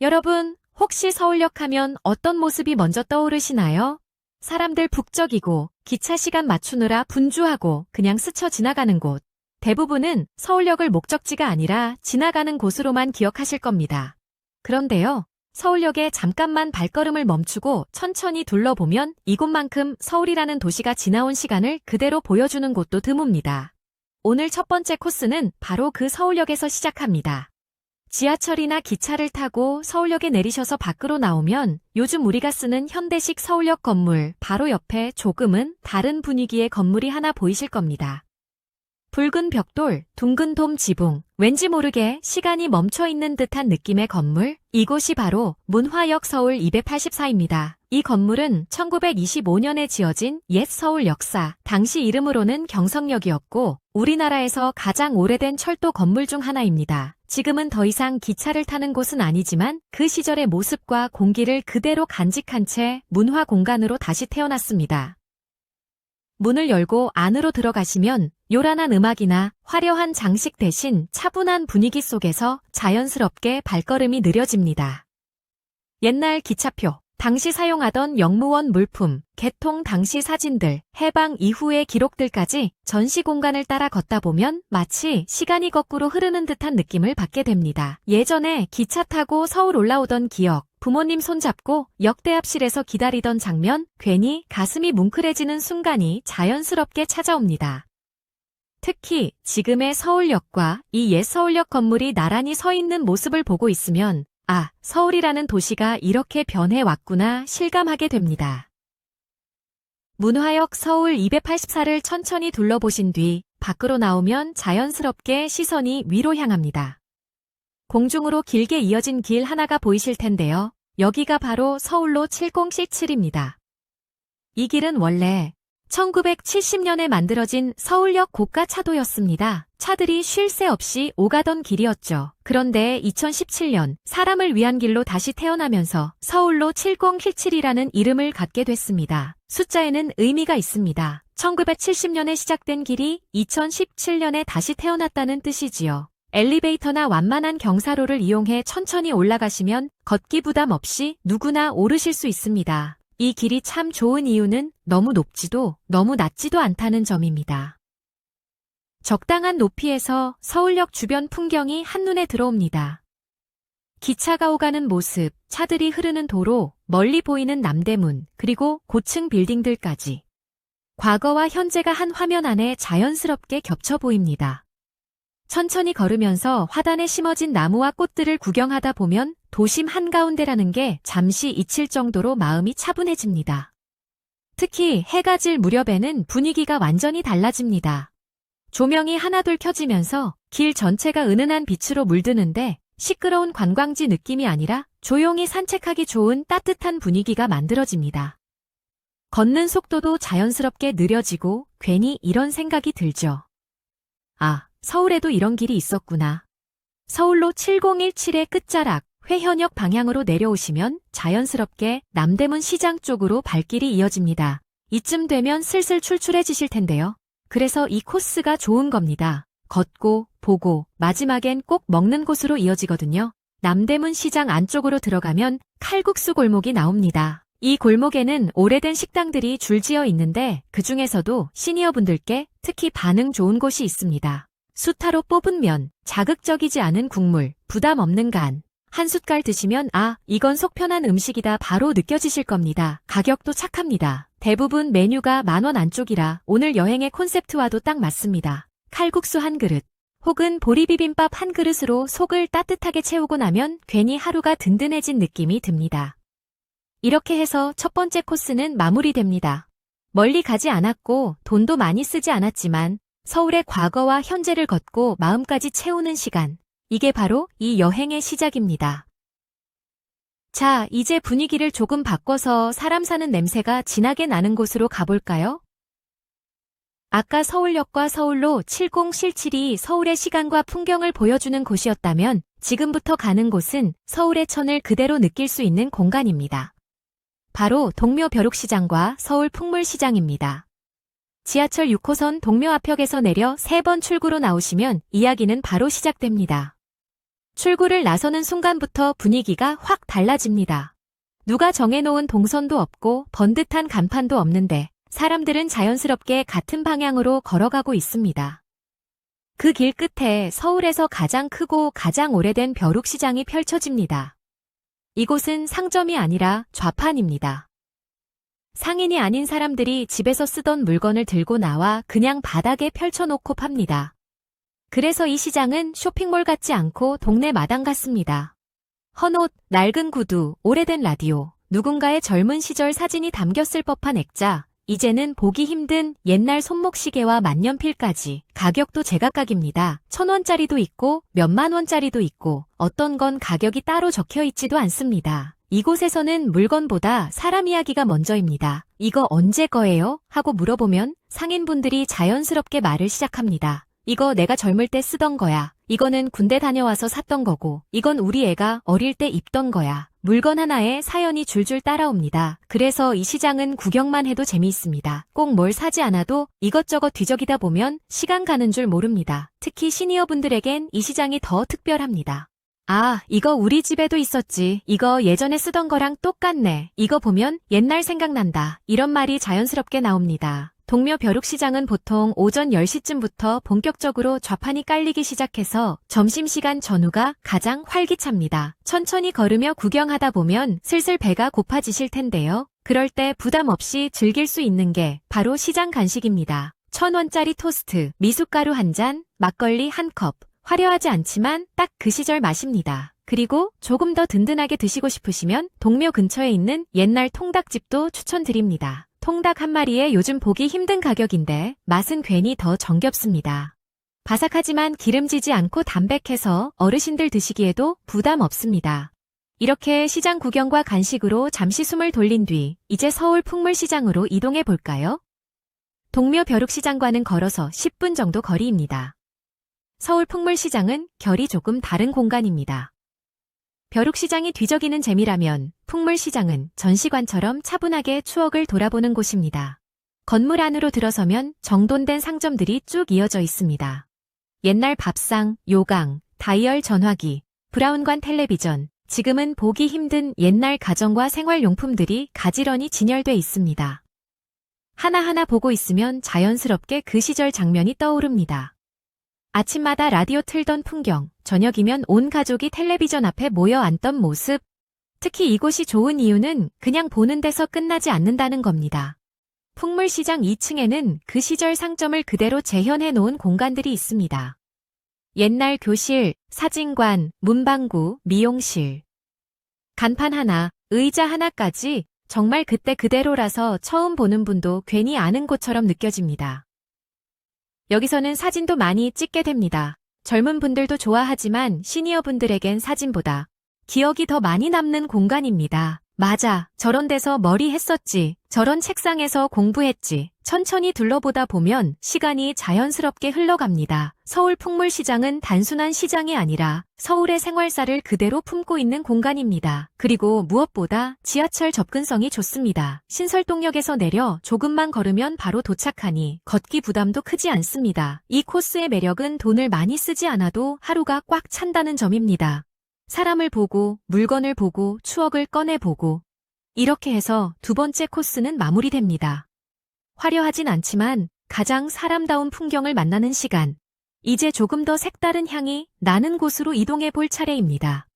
여러분, 혹시 서울역 하면 어떤 모습이 먼저 떠오르시나요? 사람들 북적이고 기차 시간 맞추느라 분주하고 그냥 스쳐 지나가는 곳. 대부분은 서울역을 목적지가 아니라 지나가는 곳으로만 기억하실 겁니다. 그런데요, 서울역에 잠깐만 발걸음을 멈추고 천천히 둘러보면 이곳만큼 서울이라는 도시가 지나온 시간을 그대로 보여주는 곳도 드뭅니다. 오늘 첫 번째 코스는 바로 그 서울역에서 시작합니다. 지하철이나 기차를 타고 서울역에 내리셔서 밖으로 나오면 요즘 우리가 쓰는 현대식 서울역 건물 바로 옆에 조금은 다른 분위기의 건물이 하나 보이실 겁니다. 붉은 벽돌, 둥근 돔 지붕, 왠지 모르게 시간이 멈춰있는 듯한 느낌의 건물, 이곳이 바로 문화역 서울 284입니다. 이 건물은 1925년에 지어진 옛 서울 역사, 당시 이름으로는 경성역이었고 우리나라에서 가장 오래된 철도 건물 중 하나입니다. 지금은 더 이상 기차를 타는 곳은 아니지만 그 시절의 모습과 공기를 그대로 간직한 채 문화 공간으로 다시 태어났습니다. 문을 열고 안으로 들어가시면 요란한 음악이나 화려한 장식 대신 차분한 분위기 속에서 자연스럽게 발걸음이 느려집니다. 옛날 기차표, 당시 사용하던 역무원 물품, 개통 당시 사진들, 해방 이후의 기록들까지 전시 공간을 따라 걷다 보면 마치 시간이 거꾸로 흐르는 듯한 느낌을 받게 됩니다. 예전에 기차 타고 서울 올라오던 기억, 부모님 손잡고 역대합실에서 기다리던 장면, 괜히 가슴이 뭉클해지는 순간이 자연스럽게 찾아옵니다. 특히 지금의 서울역과 이 옛 서울역 건물이 나란히 서 있는 모습을 보고 있으면 아, 서울이라는 도시가 이렇게 변해왔구나 실감하게 됩니다. 문화역 서울 284를 천천히 둘러보신 뒤 밖으로 나오면 자연스럽게 시선이 위로 향합니다. 공중으로 길게 이어진 길 하나가 보이실 텐데요. 여기가 바로 서울로 70C7입니다. 이 길은 원래 1970년에 만들어진 서울역 고가차도였습니다. 차들이 쉴 새 없이 오가던 길이었죠. 그런데 2017년 사람을 위한 길로 다시 태어나면서 서울로 7017이라는 이름을 갖게 됐습니다. 숫자에는 의미가 있습니다. 1970년에 시작된 길이 2017년에 다시 태어났다는 뜻이지요. 엘리베이터나 완만한 경사로를 이용해 천천히 올라가시면 걷기 부담 없이 누구나 오르실 수 있습니다. 이 길이 참 좋은 이유는 너무 높지도 너무 낮지도 않다는 점입니다. 적당한 높이에서 서울역 주변 풍경이 한눈에 들어옵니다. 기차가 오가는 모습, 차들이 흐르는 도로, 멀리 보이는 남대문, 그리고 고층 빌딩들까지. 과거와 현재가 한 화면 안에 자연스럽게 겹쳐 보입니다. 천천히 걸으면서 화단에 심어진 나무와 꽃들을 구경하다 보면 도심 한가운데라는 게 잠시 잊힐 정도로 마음이 차분해집니다. 특히 해가 질 무렵에는 분위기가 완전히 달라집니다. 조명이 하나둘 켜지면서 길 전체가 은은한 빛으로 물드는데 시끄러운 관광지 느낌이 아니라 조용히 산책하기 좋은 따뜻한 분위기가 만들어집니다. 걷는 속도도 자연스럽게 느려지고 괜히 이런 생각이 들죠. 아, 서울에도 이런 길이 있었구나. 서울로 7017의 끝자락, 회현역 방향으로 내려오시면 자연스럽게 남대문 시장 쪽으로 발길이 이어집니다. 이쯤 되면 슬슬 출출해지실 텐데요. 그래서 이 코스가 좋은 겁니다. 걷고, 보고, 마지막엔 꼭 먹는 곳으로 이어지거든요. 남대문 시장 안쪽으로 들어가면 칼국수 골목이 나옵니다. 이 골목에는 오래된 식당들이 줄지어 있는데 그중에서도 시니어분들께 특히 반응 좋은 곳이 있습니다. 수타로 뽑은 면, 자극적이지 않은 국물, 부담 없는 간. 한 숟갈 드시면 아, 이건 속 편한 음식이다 바로 느껴지실 겁니다. 가격도 착합니다. 대부분 메뉴가 10,000원 안쪽이라 오늘 여행의 콘셉트와도 딱 맞습니다. 칼국수 한 그릇, 혹은 보리비빔밥 한 그릇으로 속을 따뜻하게 채우고 나면 괜히 하루가 든든해진 느낌이 듭니다. 이렇게 해서 첫 번째 코스는 마무리됩니다. 멀리 가지 않았고 돈도 많이 쓰지 않았지만 서울의 과거와 현재를 걷고 마음까지 채우는 시간. 이게 바로 이 여행의 시작입니다. 자, 이제 분위기를 조금 바꿔서 사람 사는 냄새가 진하게 나는 곳으로 가볼까요? 아까 서울역과 서울로 7017이 서울의 시간과 풍경을 보여주는 곳이었다면 지금부터 가는 곳은 서울의 천을 그대로 느낄 수 있는 공간입니다. 바로 동묘 벼룩시장과 서울 풍물시장입니다. 지하철 6호선 동묘 앞역에서 내려 3번 출구로 나오시면 이야기는 바로 시작됩니다. 출구를 나서는 순간부터 분위기가 확 달라집니다. 누가 정해놓은 동선도 없고 번듯한 간판도 없는데 사람들은 자연스럽게 같은 방향으로 걸어가고 있습니다. 그 길 끝에 서울에서 가장 크고 가장 오래된 벼룩시장이 펼쳐집니다. 이곳은 상점이 아니라 좌판입니다. 상인이 아닌 사람들이 집에서 쓰던 물건을 들고 나와 그냥 바닥에 펼쳐놓고 팝니다. 그래서 이 시장은 쇼핑몰 같지 않고 동네 마당 같습니다. 헌옷, 낡은 구두, 오래된 라디오, 누군가의 젊은 시절 사진이 담겼을 법한 액자, 이제는 보기 힘든 옛날 손목시계와 만년필까지 가격도 제각각입니다. 1,000원짜리도 있고 몇만 원짜리도 있고 어떤 건 가격이 따로 적혀 있지도 않습니다. 이곳에서는 물건보다 사람 이야기가 먼저입니다. 이거 언제 거예요? 하고 물어보면 상인분들이 자연스럽게 말을 시작합니다. 이거 내가 젊을 때 쓰던 거야. 이거는 군대 다녀와서 샀던 거고, 이건 우리 애가 어릴 때 입던 거야. 물건 하나에 사연이 줄줄 따라옵니다. 그래서 이 시장은 구경만 해도 재미있습니다. 꼭 뭘 사지 않아도 이것저것 뒤적이다 보면 시간 가는 줄 모릅니다. 특히 시니어분들에겐 이 시장이 더 특별합니다. 아, 이거 우리 집에도 있었지. 이거 예전에 쓰던 거랑 똑같네. 이거 보면 옛날 생각난다. 이런 말이 자연스럽게 나옵니다. 동묘 벼룩시장은 보통 오전 10시쯤부터 본격적으로 좌판이 깔리기 시작해서 점심시간 전후가 가장 활기찹니다. 천천히 걸으며 구경하다 보면 슬슬 배가 고파지실 텐데요. 그럴 때 부담 없이 즐길 수 있는 게 바로 시장 간식입니다. 1,000원짜리 토스트, 미숫가루 한 잔, 막걸리 한 컵. 화려하지 않지만 딱 그 시절 맛입니다. 그리고 조금 더 든든하게 드시고 싶으시면 동묘 근처에 있는 옛날 통닭집도 추천드립니다. 통닭 한 마리에 요즘 보기 힘든 가격인데 맛은 괜히 더 정겹습니다. 바삭하지만 기름지지 않고 담백해서 어르신들 드시기에도 부담 없습니다. 이렇게 시장 구경과 간식으로 잠시 숨을 돌린 뒤 이제 서울 풍물시장으로 이동해 볼까요? 동묘 벼룩시장과는 걸어서 10분 정도 거리입니다. 서울 풍물시장은 결이 조금 다른 공간입니다. 벼룩시장이 뒤적이는 재미라면 풍물시장은 전시관처럼 차분하게 추억을 돌아보는 곳입니다. 건물 안으로 들어서면 정돈된 상점들이 쭉 이어져 있습니다. 옛날 밥상, 요강, 다이얼 전화기, 브라운관 텔레비전, 지금은 보기 힘든 옛날 가정과 생활용품들이 가지런히 진열돼 있습니다. 하나하나 보고 있으면 자연스럽게 그 시절 장면이 떠오릅니다. 아침마다 라디오 틀던 풍경, 저녁이면 온 가족이 텔레비전 앞에 모여 앉던 모습. 특히 이곳이 좋은 이유는 그냥 보는 데서 끝나지 않는다는 겁니다. 풍물시장 2층에는 그 시절 상점을 그대로 재현해 놓은 공간들이 있습니다. 옛날 교실, 사진관, 문방구, 미용실. 간판 하나, 의자 하나까지 정말 그때 그대로라서 처음 보는 분도 괜히 아는 곳처럼 느껴집니다. 여기서는 사진도 많이 찍게 됩니다. 젊은 분들도 좋아하지만 시니어 분들에겐 사진보다 기억이 더 많이 남는 공간입니다. 맞아, 저런 데서 머리 했었지. 저런 책상에서 공부했지. 천천히 둘러보다 보면 시간이 자연스럽게 흘러갑니다. 서울 풍물시장은 단순한 시장이 아니라 서울의 생활사를 그대로 품고 있는 공간입니다. 그리고 무엇보다 지하철 접근성이 좋습니다. 신설동역에서 내려 조금만 걸으면 바로 도착하니 걷기 부담도 크지 않습니다. 이 코스의 매력은 돈을 많이 쓰지 않아도 하루가 꽉 찬다는 점입니다. 사람을 보고, 물건을 보고, 추억을 꺼내보고 이렇게 해서 두 번째 코스는 마무리됩니다. 화려하진 않지만 가장 사람다운 풍경을 만나는 시간. 이제 조금 더 색다른 향이 나는 곳으로 이동해 볼 차례입니다.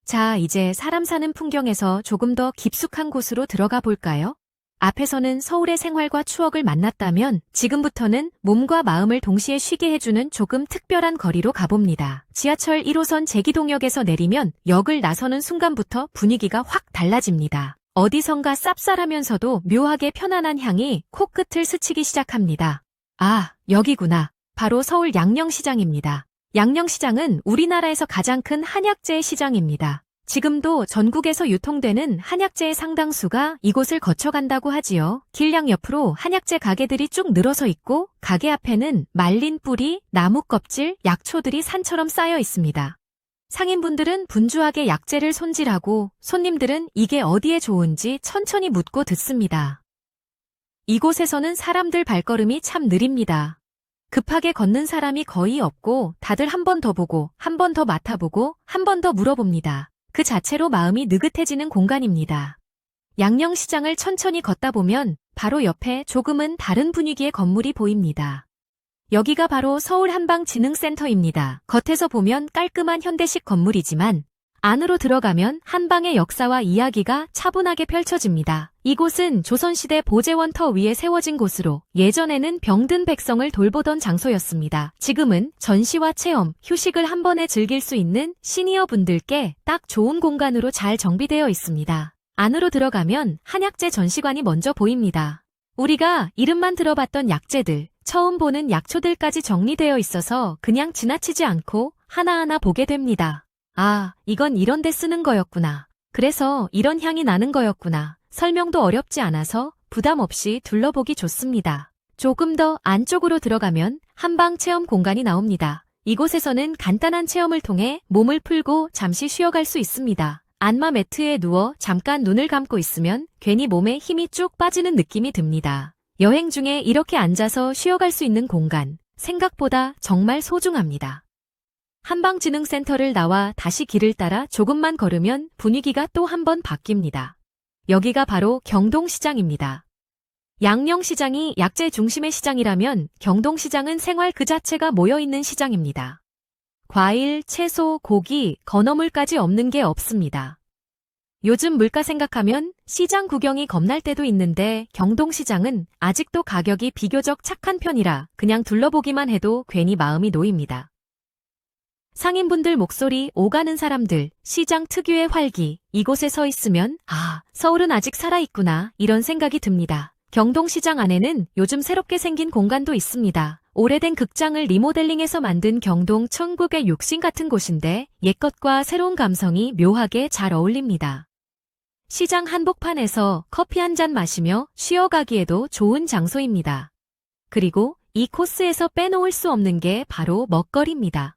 자, 이제 사람 사는 풍경에서 조금 더 깊숙한 곳으로 들어가 볼까요? 앞에서는 서울의 생활과 추억을 만났다면 지금부터는 몸과 마음을 동시에 쉬게 해주는 조금 특별한 거리로 가봅니다. 지하철 1호선 제기동역에서 내리면 역을 나서는 순간부터 분위기가 확 달라집니다. 어디선가 쌉쌀하면서도 묘하게 편안한 향이 코끝을 스치기 시작합니다. 아, 여기구나. 바로 서울 양령시장입니다. 양령시장은 우리나라에서 가장 큰 한약재 시장입니다. 지금도 전국에서 유통되는 한약재의 상당수가 이곳을 거쳐간다고 하지요. 길양 옆으로 한약재 가게들이 쭉 늘어서 있고 가게 앞에는 말린 뿌리, 나무 껍질, 약초들이 산처럼 쌓여 있습니다. 상인분들은 분주하게 약재를 손질하고 손님들은 이게 어디에 좋은지 천천히 묻고 듣습니다. 이곳에서는 사람들 발걸음이 참 느립니다. 급하게 걷는 사람이 거의 없고 다들 한 번 더 보고 한 번 더 맡아보고 한 번 더 물어봅니다. 그 자체로 마음이 느긋해지는 공간입니다. 양령시장을 천천히 걷다 보면 바로 옆에 조금은 다른 분위기의 건물이 보입니다. 여기가 바로 서울 한방진흥센터입니다. 겉에서 보면 깔끔한 현대식 건물이지만 안으로 들어가면 한방의 역사와 이야기가 차분하게 펼쳐집니다. 이곳은 조선시대 보제원터 위에 세워진 곳으로 예전에는 병든 백성을 돌보던 장소였습니다. 지금은 전시와 체험, 휴식을 한 번에 즐길 수 있는 시니어 분들께 딱 좋은 공간으로 잘 정비되어 있습니다. 안으로 들어가면 한약재 전시관이 먼저 보입니다. 우리가 이름만 들어봤던 약재들, 처음 보는 약초들까지 정리되어 있어서 그냥 지나치지 않고 하나하나 보게 됩니다. 아, 이건 이런 데 쓰는 거였구나. 그래서 이런 향이 나는 거였구나. 설명도 어렵지 않아서 부담 없이 둘러보기 좋습니다. 조금 더 안쪽으로 들어가면 한방 체험 공간이 나옵니다. 이곳에서는 간단한 체험을 통해 몸을 풀고 잠시 쉬어갈 수 있습니다. 안마 매트에 누워 잠깐 눈을 감고 있으면 괜히 몸에 힘이 쭉 빠지는 느낌이 듭니다. 여행 중에 이렇게 앉아서 쉬어갈 수 있는 공간, 생각보다 정말 소중합니다. 한방진흥센터를 나와 다시 길을 따라 조금만 걸으면 분위기가 또 한 번 바뀝니다. 여기가 바로 경동시장입니다. 양령시장이 약재 중심의 시장이라면 경동시장은 생활 그 자체가 모여있는 시장입니다. 과일, 채소, 고기, 건어물까지 없는 게 없습니다. 요즘 물가 생각하면 시장 구경이 겁날 때도 있는데 경동시장은 아직도 가격이 비교적 착한 편이라 그냥 둘러보기만 해도 괜히 마음이 놓입니다. 상인분들 목소리, 오가는 사람들, 시장 특유의 활기, 이곳에 서 있으면 아, 서울은 아직 살아있구나 이런 생각이 듭니다. 경동시장 안에는 요즘 새롭게 생긴 공간도 있습니다. 오래된 극장을 리모델링해서 만든 경동 천국의 욕심 같은 곳인데 옛것과 새로운 감성이 묘하게 잘 어울립니다. 시장 한복판에서 커피 한 잔 마시며 쉬어가기에도 좋은 장소입니다. 그리고 이 코스에서 빼놓을 수 없는 게 바로 먹거리입니다.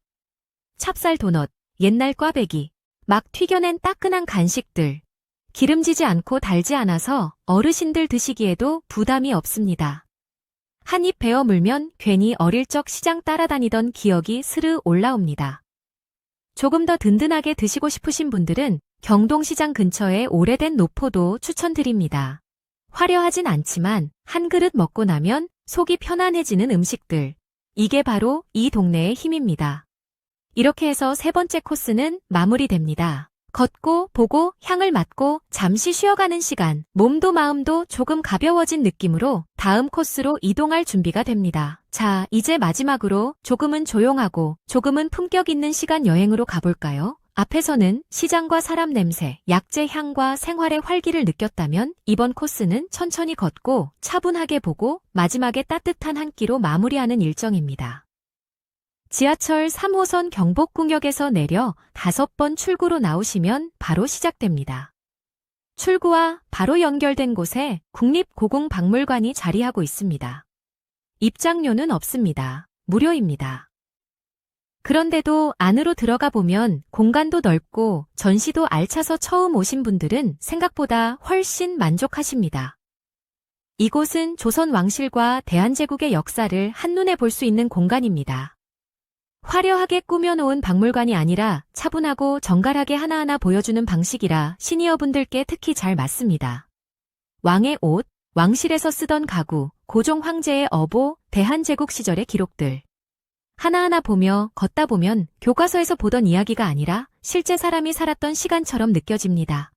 찹쌀 도넛, 옛날 꽈배기, 막 튀겨낸 따끈한 간식들. 기름지지 않고 달지 않아서 어르신들 드시기에도 부담이 없습니다. 한 입 베어 물면 괜히 어릴 적 시장 따라다니던 기억이 스르 올라옵니다. 조금 더 든든하게 드시고 싶으신 분들은 경동시장 근처에 오래된 노포도 추천드립니다. 화려하진 않지만 한 그릇 먹고 나면 속이 편안해지는 음식들. 이게 바로 이 동네의 힘입니다. 이렇게 해서 세 번째 코스는 마무리됩니다. 걷고 보고 향을 맡고 잠시 쉬어가는 시간, 몸도 마음도 조금 가벼워진 느낌으로 다음 코스로 이동할 준비가 됩니다. 자, 이제 마지막으로 조금은 조용하고 조금은 품격 있는 시간 여행으로 가볼까요? 앞에서는 시장과 사람 냄새, 약재 향과 생활의 활기를 느꼈다면 이번 코스는 천천히 걷고 차분하게 보고 마지막에 따뜻한 한 끼로 마무리하는 일정입니다. 지하철 3호선 경복궁역에서 내려 5번 출구로 나오시면 바로 시작됩니다. 출구와 바로 연결된 곳에 국립고궁박물관이 자리하고 있습니다. 입장료는 없습니다. 무료입니다. 그런데도 안으로 들어가 보면 공간도 넓고 전시도 알차서 처음 오신 분들은 생각보다 훨씬 만족하십니다. 이곳은 조선 왕실과 대한제국의 역사를 한눈에 볼 수 있는 공간입니다. 화려하게 꾸며놓은 박물관이 아니라 차분하고 정갈하게 하나하나 보여주는 방식이라 시니어분들께 특히 잘 맞습니다. 왕의 옷, 왕실에서 쓰던 가구, 고종 황제의 어보, 대한제국 시절의 기록들. 하나하나 보며 걷다 보면 교과서에서 보던 이야기가 아니라 실제 사람이 살았던 시간처럼 느껴집니다.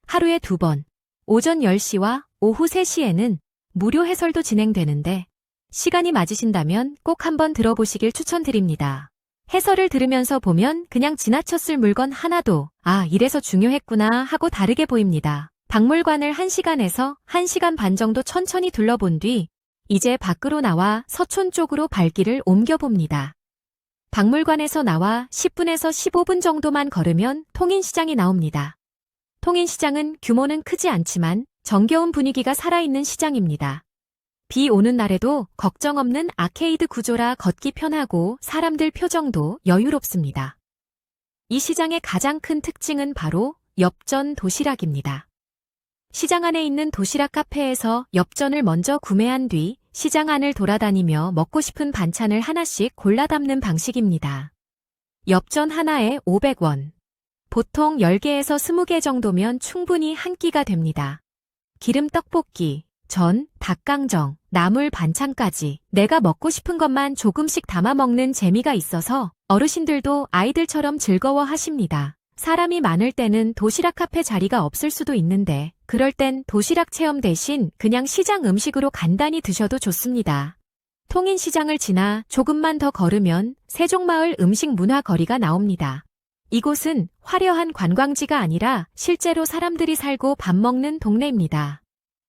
하루에 2번, 오전 10시와 오후 3시에는 무료 해설도 진행되는데 시간이 맞으신다면 꼭 한번 들어보시길 추천드립니다. 해설을 들으면서 보면 그냥 지나쳤을 물건 하나도 이래서 중요했구나 하고 다르게 보입니다. 박물관을 1시간에서 1시간 반 정도 천천히 둘러본 뒤 이제 밖으로 나와 서촌 쪽으로 발길을 옮겨봅니다. 박물관에서 나와 10분에서 15분 정도만 걸으면 통인시장이 나옵니다. 통인시장은 규모는 크지 않지만 정겨운 분위기가 살아있는 시장입니다. 비 오는 날에도 걱정 없는 아케이드 구조라 걷기 편하고 사람들 표정도 여유롭습니다. 이 시장의 가장 큰 특징은 바로 엽전 도시락입니다. 시장 안에 있는 도시락 카페에서 엽전을 먼저 구매한 뒤 시장 안을 돌아다니며 먹고 싶은 반찬을 하나씩 골라 담는 방식입니다. 엽전 하나에 500원. 보통 10개에서 20개 정도면 충분히 한 끼가 됩니다. 기름 떡볶이, 전, 닭강정, 나물 반찬까지 내가 먹고 싶은 것만 조금씩 담아 먹는 재미가 있어서 어르신들도 아이들처럼 즐거워 하십니다. 사람이 많을 때는 도시락 카페 자리가 없을 수도 있는데 그럴 땐 도시락 체험 대신 그냥 시장 음식으로 간단히 드셔도 좋습니다. 통인시장을 지나 조금만 더 걸으면 세종마을 음식문화거리가 나옵니다. 이곳은 화려한 관광지가 아니라 실제로 사람들이 살고 밥 먹는 동네입니다.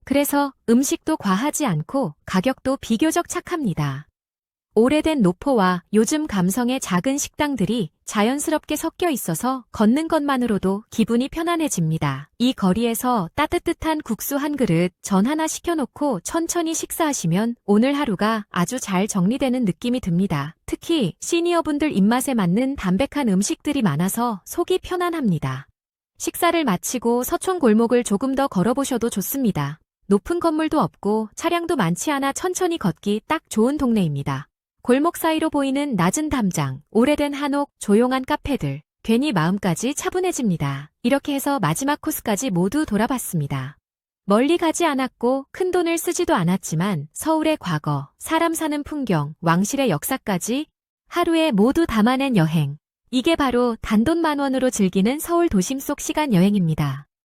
그래서 음식도 과하지 않고 가격도 비교적 착합니다. 오래된 노포와 요즘 감성의 작은 식당들이 자연스럽게 섞여 있어서 걷는 것만으로도 기분이 편안해집니다. 이 거리에서 따뜻한 국수 한 그릇, 전 하나 시켜놓고 천천히 식사하시면 오늘 하루가 아주 잘 정리되는 느낌이 듭니다. 특히 시니어분들 입맛에 맞는 담백한 음식들이 많아서 속이 편안합니다. 식사를 마치고 서촌 골목을 조금 더 걸어보셔도 좋습니다. 높은 건물도 없고 차량도 많지 않아 천천히 걷기 딱 좋은 동네입니다. 골목 사이로 보이는 낮은 담장, 오래된 한옥, 조용한 카페들, 괜히 마음까지 차분해집니다. 이렇게 해서 마지막 코스까지 모두 돌아봤습니다. 멀리 가지 않았고 큰 돈을 쓰지도 않았지만 서울의 과거, 사람 사는 풍경, 왕실의 역사까지 하루에 모두 담아낸 여행. 이게 바로 단돈 10,000원으로 즐기는 서울 도심 속 시간 여행입니다.